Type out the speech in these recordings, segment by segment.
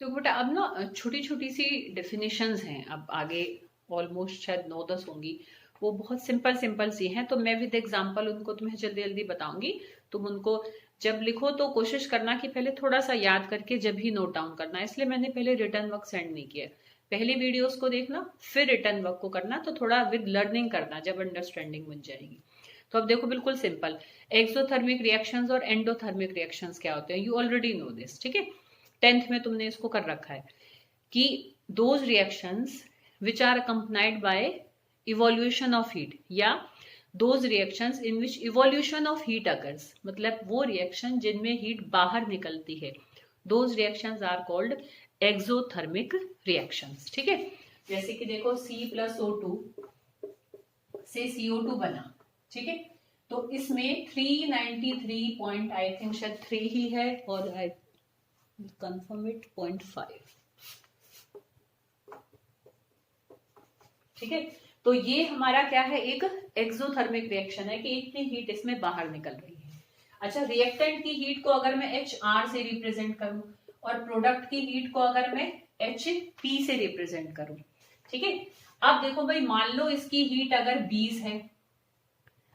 तो बेटा अब ना छोटी छोटी सी डेफिनेशंस हैं, अब आगे ऑलमोस्ट शायद 9-10 होंगी, वो बहुत सिंपल सिंपल सी हैं, तो मैं विद एग्जांपल उनको तुम्हें जल्दी जल्दी बताऊंगी। तुम उनको जब लिखो तो कोशिश करना कि पहले थोड़ा सा याद करके जब ही नोट डाउन करना, इसलिए मैंने पहले रिटर्न वर्क सेंड नहीं किया। पहली वीडियोस को देखना फिर रिटर्न वर्क को करना, तो थोड़ा विद लर्निंग करना, जब अंडरस्टैंडिंग बन जाएगी। तो अब देखो बिल्कुल सिंपल, एक्सोथर्मिक रिएक्शंस और एंडोथर्मिक रिएक्शंस क्या होते हैं, यू ऑलरेडी नो दिस, ठीक है, 10th में तुमने इसको कर रखा है कि those reactions which are accompanied by evolution of heat, या those reactions in which evolution of heat occurs, मतलब वो रिएक्शन जिनमें हीट बाहर निकलती है, those reactions are called exothermic reactions, ठीक है। जैसे कि देखो C+O2 से CO2 बना, ठीक है, तो इसमें 393 पॉइंट आई थिंक शायद 3 ही है, और आई कंफर्म इट 0.5, ठीक है। तो ये हमारा क्या है, एक एक्सोथर्मिक रिएक्शन है कि इतनी हीट इसमें बाहर निकल रही है। अच्छा, रिएक्टेंट की हीट को अगर मैं HR से रिप्रेजेंट करूं और प्रोडक्ट की हीट को अगर मैं HP से रिप्रेजेंट करूं, ठीक है। अब देखो भाई, मान लो इसकी हीट अगर 20 है।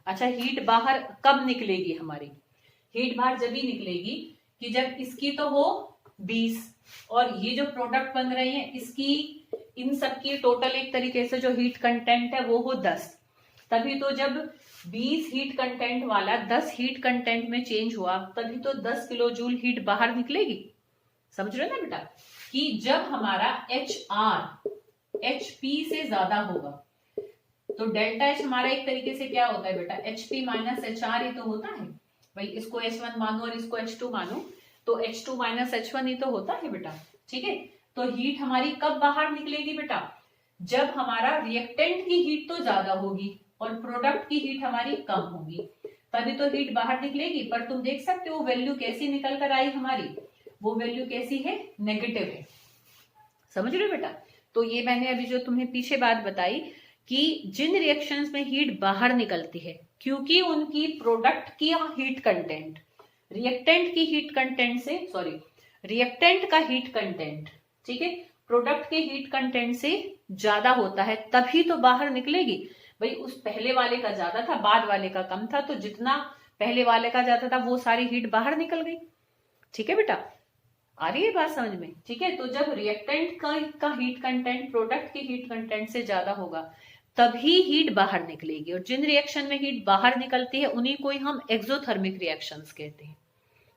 अच्छा, हीट बाहर कब निकलेगी हमारी, हीट बाहर जब ही निकलेगी कि जब इसकी तो हो 20 और ये जो प्रोडक्ट बन रही है इसकी, इन सबकी टोटल एक तरीके से जो हीट कंटेंट है वो हो 10। तभी तो जब 20 हीट कंटेंट वाला 10 हीट कंटेंट में चेंज हुआ, तभी तो 10 किलो जूल हीट बाहर निकलेगी। समझ रहे हो ना बेटा, कि जब हमारा HR HP से ज्यादा होगा, तो डेल्टा H हमारा एक तरीके से क्या होता है बेटा, HP माइनस HR ही तो होता है भाई। इसको H1 मानो और इसको H2 मानो, तो H2 माइनस H1 ही तो होता है बेटा, ठीक है। तो हीट हमारी कब बाहर निकलेगी बेटा, जब हमारा रिएक्टेंट की हीट तो ज्यादा होगी और प्रोडक्ट की हीट हमारी कम होगी, तभी तो हीट बाहर निकलेगी। पर तुम देख सकते हो वैल्यू कैसी निकल कर आई हमारी, वो वैल्यू कैसी है, नेगेटिव है। समझ रहे हो बेटा। तो ये मैंने अभी जो तुम्हें पीछे बात बताई कि जिन रिएक्शंस में हीट बाहर निकलती है, क्योंकि उनकी प्रोडक्ट की हीट कंटेंट रिएक्टेंट की हीट कंटेंट से, सॉरी, रिएक्टेंट का हीट कंटेंट, ठीक है, प्रोडक्ट के हीट कंटेंट से ज्यादा होता है, तभी तो बाहर निकलेगी भाई। उस पहले वाले का ज्यादा था, बाद वाले का कम था, तो जितना पहले वाले का ज्यादा था वो सारी हीट बाहर निकल गई, ठीक है बेटा। आ रही है बात समझ में, ठीक है। तो जब रिएक्टेंट का हीट कंटेंट प्रोडक्ट की हीट कंटेंट से ज्यादा होगा, तभी हीट बाहर निकलेगी, और जिन रिएक्शन में हीट बाहर निकलती है उन्हीं को ही हम एक्सोथर्मिक रिएक्शंस कहते हैं,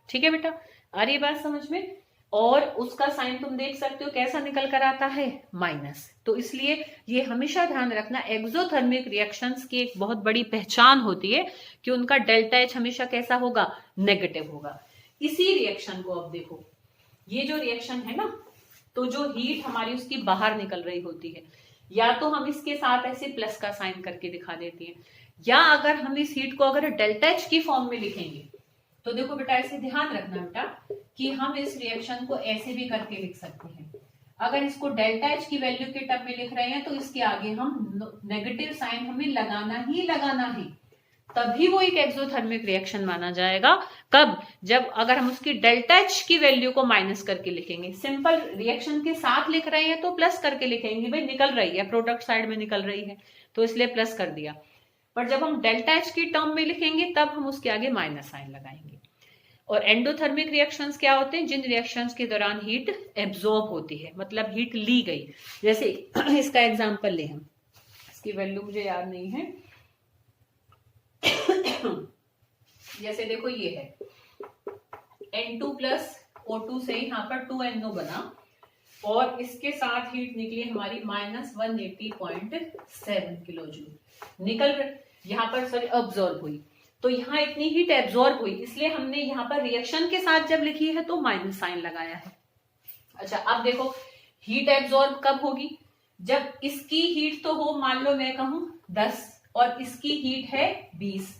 ठीक है बेटा। आ रही है बात समझ में। और उसका साइन तुम देख सकते हो कैसा निकल कर आता है, माइनस। तो इसलिए ये हमेशा ध्यान रखना, एक्सोथर्मिक रिएक्शंस की एक बहुत बड़ी पहचान होती है कि उनका डेल्टा H हमेशा कैसा होगा, नेगेटिव होगा। इसी रिएक्शन को अब देखो, ये जो रिएक्शन है ना, तो जो हीट हमारी उसकी बाहर निकल रही होती है, या तो हम इसके साथ ऐसे प्लस का साइन करके दिखा देते हैं, या अगर हम इस हीट को अगर डेल्टा H की फॉर्म में लिखेंगे, तो देखो बेटा ऐसे ध्यान रखना बेटा कि हम इस रिएक्शन को ऐसे भी करके लिख सकते हैं। अगर इसको डेल्टा H की वैल्यू के टर्म में लिख रहे हैं तो इसके आगे हम नेगेटिव साइन हमें लगाना ही लगाना है, तभी वो एक एक्सोथर्मिक रिएक्शन माना जाएगा। कब, जब अगर हम उसकी डेल्टा H की वैल्यू को माइनस करके लिखेंगे। सिंपल रिएक्शन के साथ लिख रहे हैं तो प्लस करके लिखेंगे, भाई निकल रही है, प्रोडक्ट साइड में निकल रही है तो इसलिए प्लस कर दिया। पर जब हम डेल्टा H की टर्म में लिखेंगे तब हम उसके आगे माइनस साइन लगाएंगे। और एंडोथर्मिक रिएक्शंस क्या होते हैं, जिन रिएक्शंस के दौरान हीट एब्जॉर्ब होती है, मतलब हीट ली गई। जैसे इसका एग्जांपल ले हम, इसकी वैल्यू मुझे याद नहीं है जैसे देखो ये है N2 प्लस O2 से यहाँ पर 2NO बना, और इसके साथ हीट निकली हमारी -180.7 किलो जूल निकल, यहाँ पर सॉरी अब्जॉर्ब हुई। तो यहाँ इतनी हीट एब्जॉर्ब हुई, इसलिए हमने यहाँ पर रिएक्शन के साथ जब लिखी है तो माइनस साइन लगाया है। अच्छा, अब देखो हीट एब्जॉर्ब कब होगी, जब इसकी हीट तो हो, मान लो मैं कहूं 10 और इसकी हीट है 20।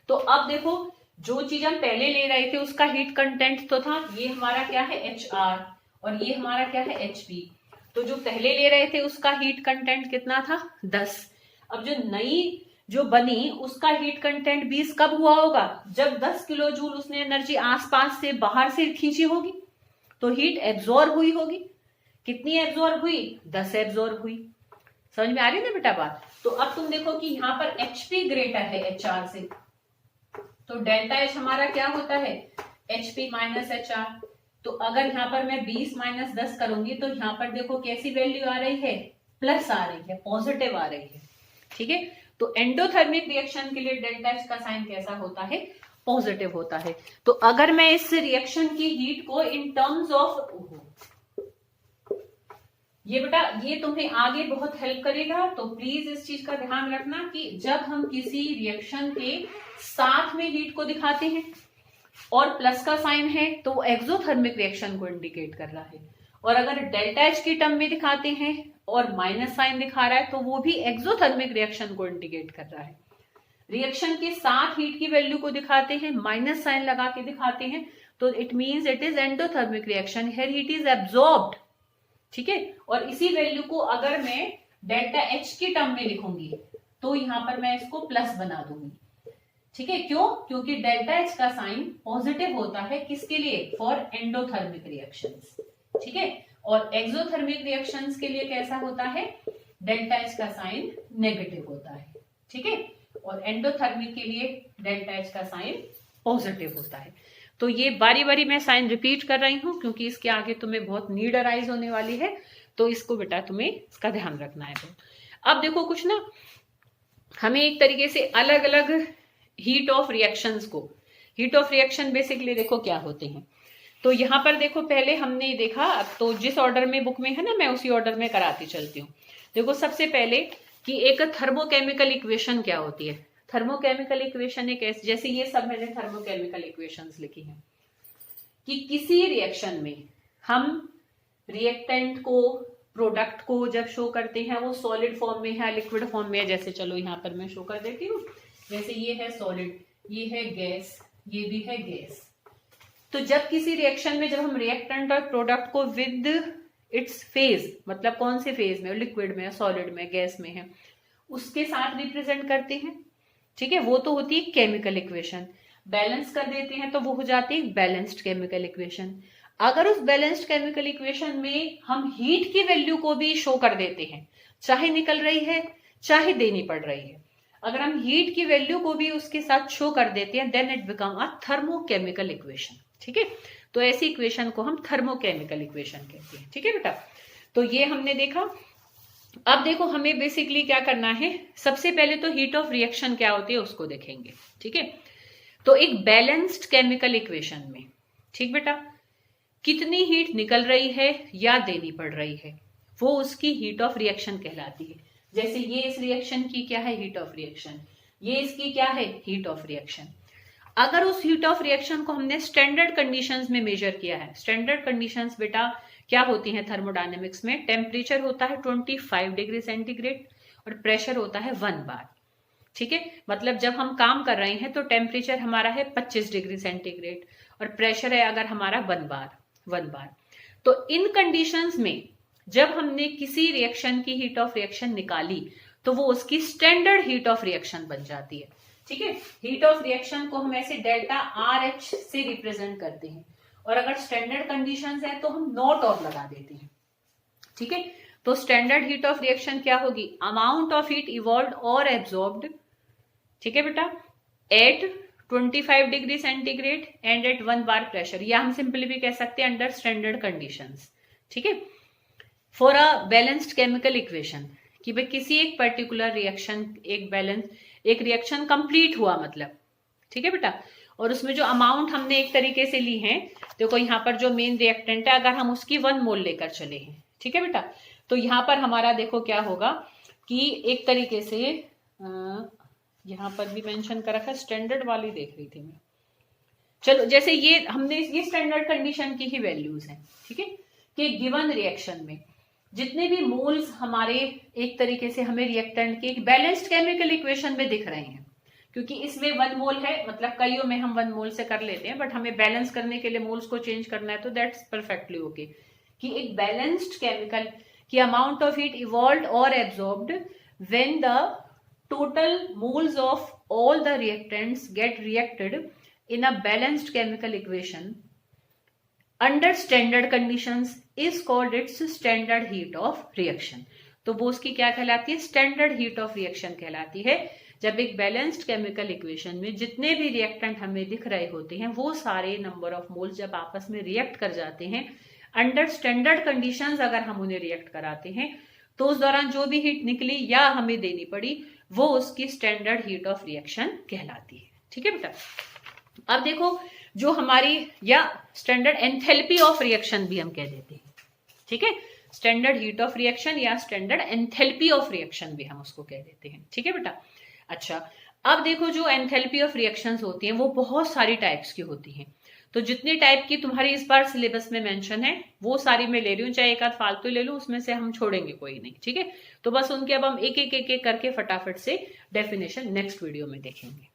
तो अब देखो जो चीज हम पहले ले रहे थे उसका हीट कंटेंट तो था, ये हमारा क्या है HR और ये हमारा क्या है HP। तो जो पहले ले रहे थे उसका हीट कंटेंट कितना था, 10। अब जो नई जो बनी उसका हीट कंटेंट 20 कब हुआ होगा, जब 10 किलो जूल उसने एनर्जी आसपास से बाहर से खींची होगी। तो हीट एब्जॉर्ब हुई होगी। कितनी एब्जॉर्ब हुई? 10 एब्जॉर्ब हुई। समझ में आ रही है ना बेटा बात? तो अब तुम देखो कि यहाँ पर HP ग्रेटर है HR से, तो डेल्टा H हमारा क्या होता है? HP minus HR। तो अगर यहाँ पर मैं 20 माइनस 10 करूंगी तो यहाँ पर देखो कैसी वैल्यू आ रही है? प्लस आ रही है, पॉजिटिव आ रही है। ठीक है, तो एंडोथर्मिक रिएक्शन के लिए डेल्टा H का साइन कैसा होता है? पॉजिटिव होता है। तो अगर मैं इस रिएक्शन की हीट को इन टर्म्स ऑफ, ये बेटा ये तुम्हें आगे बहुत हेल्प करेगा, तो प्लीज इस चीज का ध्यान रखना कि जब हम किसी रिएक्शन के साथ में हीट को दिखाते हैं और प्लस का साइन है तो वो एक्सोथर्मिक रिएक्शन को इंडिकेट कर रहा है, और अगर डेल्टा H की टर्म में दिखाते हैं और माइनस साइन दिखा रहा है तो वो भी एक्सोथर्मिक रिएक्शन को इंडिकेट कर रहा है। रिएक्शन के साथ हीट की वैल्यू को दिखाते हैं, माइनस साइन लगा के दिखाते हैं, तो it means it is endothermic reaction, here heat is absorbed. ठीक है, और इसी वैल्यू को अगर मैं डेल्टा H की टर्म में लिखूंगी तो यहां पर मैं इसको प्लस बना दूंगी। ठीक है, क्यों? क्योंकि डेल्टा H का साइन पॉजिटिव होता है किसके लिए? For endothermic reactions. ठीक है, और एक्सोथर्मिक रिएक्शंस के लिए कैसा होता है? डेल्टा H का साइन नेगेटिव होता है। ठीक है, और एंडोथर्मिक के लिए डेल्टा H का साइन पॉजिटिव होता है। तो ये बारी बारी मैं साइन रिपीट कर रही हूं क्योंकि इसके आगे तुम्हें बहुत नीड अराइज होने वाली है, तो इसको बेटा तुम्हें इसका ध्यान रखना है। अब देखो कुछ ना, हमें एक तरीके से अलग अलग हीट ऑफ रिएक्शंस को, हीट ऑफ रिएक्शन बेसिकली देखो क्या होते हैं। तो यहाँ पर देखो पहले हमने देखा, तो जिस ऑर्डर में बुक में है ना मैं उसी ऑर्डर में कराती चलती हूँ। देखो सबसे पहले कि एक थर्मोकेमिकल इक्वेशन क्या होती है। थर्मोकेमिकल इक्वेशन एक ऐसी, जैसे ये सब मैंने थर्मोकेमिकल इक्वेशंस लिखी हैं, कि किसी रिएक्शन में हम रिएक्टेंट को, प्रोडक्ट को जब शो करते हैं वो सॉलिड फॉर्म में है, लिक्विड फॉर्म में है। जैसे चलो यहाँ पर मैं शो कर देती हूँ, जैसे ये है सॉलिड, ये है गैस, ये भी है गैस। तो जब किसी रिएक्शन में जब हम रिएक्टेंट और प्रोडक्ट को विद इट्स फेज, मतलब कौन से फेज में, लिक्विड में, सॉलिड में, गैस में है, उसके साथ रिप्रेजेंट करते हैं। ठीक है, वो तो होती है केमिकल इक्वेशन। बैलेंस कर देते हैं तो वो हो जाती है बैलेंस्ड केमिकल इक्वेशन। अगर उस बैलेंस्ड केमिकल इक्वेशन में हम हीट की वैल्यू को भी शो कर देते हैं, चाहे निकल रही है चाहे देनी पड़ रही है, अगर हम हीट की वैल्यू को भी उसके साथ शो कर देते हैं, then it become a thermochemical equation. ठीक है, तो ऐसी इक्वेशन को हम थर्मोकेमिकल इक्वेशन कहते हैं। ठीक है बेटा, तो ये हमने देखा। अब देखो हमें बेसिकली क्या करना है, सबसे पहले तो हीट ऑफ रिएक्शन क्या होती है उसको देखेंगे। ठीक है, तो एक बैलेंस्ड केमिकल इक्वेशन में, ठीक बेटा, कितनी हीट निकल रही है या देनी पड़ रही है, वो उसकी हीट ऑफ रिएक्शन कहलाती है। जैसे ये इस रिएक्शन की क्या है? Heat of reaction. ये इसकी क्या है? Heat of reaction. अगर उस हीट ऑफ रिएक्शन को हमने स्टैंडर्ड कंडीशंस में मेजर किया है, स्टैंडर्ड कंडीशंस बेटा क्या होती हैं थर्मोडायनेमिक्स में? टेम्परेचर होता है 25 डिग्री सेंटीग्रेड और प्रेशर होता है 1 बार। ठीक है, मतलब जब हम काम कर रहे हैं तो टेम्परेचर हमारा है 25 डिग्री सेंटीग्रेड और प्रेशर है अगर हमारा 1 बार। तो इन कंडीशंस में जब हमने किसी रिएक्शन की हीट ऑफ रिएक्शन निकाली तो वो उसकी स्टैंडर्ड हीट ऑफ रिएक्शन बन जाती है। ठीक है, हीट ऑफ रिएक्शन को हम ऐसे डेल्टा RH से रिप्रेजेंट करते हैं, और अगर स्टैंडर्ड कंडीशंस है तो हम नॉट ऑफ लगा देते हैं। ठीक है, तो स्टैंडर्ड हीट ऑफ रिएक्शन क्या होगी? अमाउंट ऑफ हीट इवॉल्व्ड और एब्जॉर्ब्ड, ठीक है बेटा, at 25 degree centigrade and at 1 bar pressure, या हम सिंपली भी कह सकते हैं अंडर स्टैंडर्ड कंडीशंस। ठीक है, for a balanced chemical equation, कि भाई किसी एक पर्टिकुलर रिएक्शन, एक रिएक्शन कंप्लीट हुआ मतलब, ठीक है बेटा, और उसमें जो अमाउंट हमने एक तरीके से ली है, देखो यहाँ पर जो मेन रिएक्टेंट है अगर हम उसकी 1 मोल लेकर चले हैं, ठीक है बेटा, तो यहाँ पर हमारा देखो क्या होगा कि एक तरीके से यहाँ पर भी मेंशन कर रखा है, स्टैंडर्ड वाली देख रही थी मैं। चलो जैसे ये हमने ये स्टैंडर्ड कंडीशन की ही वैल्यूज हैं, ठीक है, कि गिवन रिएक्शन में जितने भी मोल्स हमारे एक तरीके से हमें रिएक्टेंट के एक बैलेंस्ड केमिकल इक्वेशन में दिख रहे हैं, क्योंकि इसमें 1 मोल है, मतलब कईयों में हम 1 मोल से कर लेते हैं, बट हमें बैलेंस करने के लिए मोल्स को चेंज करना है, तो दैट्स परफेक्टली ओके। कि एक बैलेंस्ड केमिकल की अमाउंट ऑफ हीट इवॉल्व्ड और absorbed when the total moles of all the reactants get reacted in a balanced chemical equation under standard conditions is called its standard heat of reaction. तो वो उसकी क्या कहलाती है, standard heat of reaction कहलाती है। जब एक बैलेंस्ड केमिकल इक्वेशन में जितने भी रिएक्टेंट हमें दिख रहे होते हैं वो सारे नंबर ऑफ मोल्स जब आपस में रिएक्ट कर जाते हैं, अंडर स्टैंडर्ड कंडीशंस अगर हम उन्हें रिएक्ट कराते हैं तो उस दौरान जो भी हीट निकली या हमें देनी पड़ी वो उसकी स्टैंडर्ड हीट ऑफ रिएक्शन कहलाती है। ठीक है बेटा। अब देखो जो हमारी, या स्टैंडर्ड एंथैल्पी ऑफ रिएक्शन भी हम कह देते हैं। ठीक है, स्टैंडर्ड हीट ऑफ रिएक्शन या स्टैंडर्ड एंथैल्पी ऑफ रिएक्शन भी हम उसको कह देते हैं। ठीक है बेटा। अच्छा, अब देखो जो एंथैल्पी ऑफ रिएक्शंस होती हैं वो बहुत सारी टाइप्स की होती हैं। तो जितनी टाइप की तुम्हारी इस बार सिलेबस में मेंशन है वो सारी मैं ले रही हूँ, चाहे एक आध फालतू ले लूँ, उसमें से हम छोड़ेंगे कोई नहीं। ठीक है, तो बस उनके अब हम एक एक करके फटाफट से डेफिनेशन नेक्स्ट वीडियो में देखेंगे।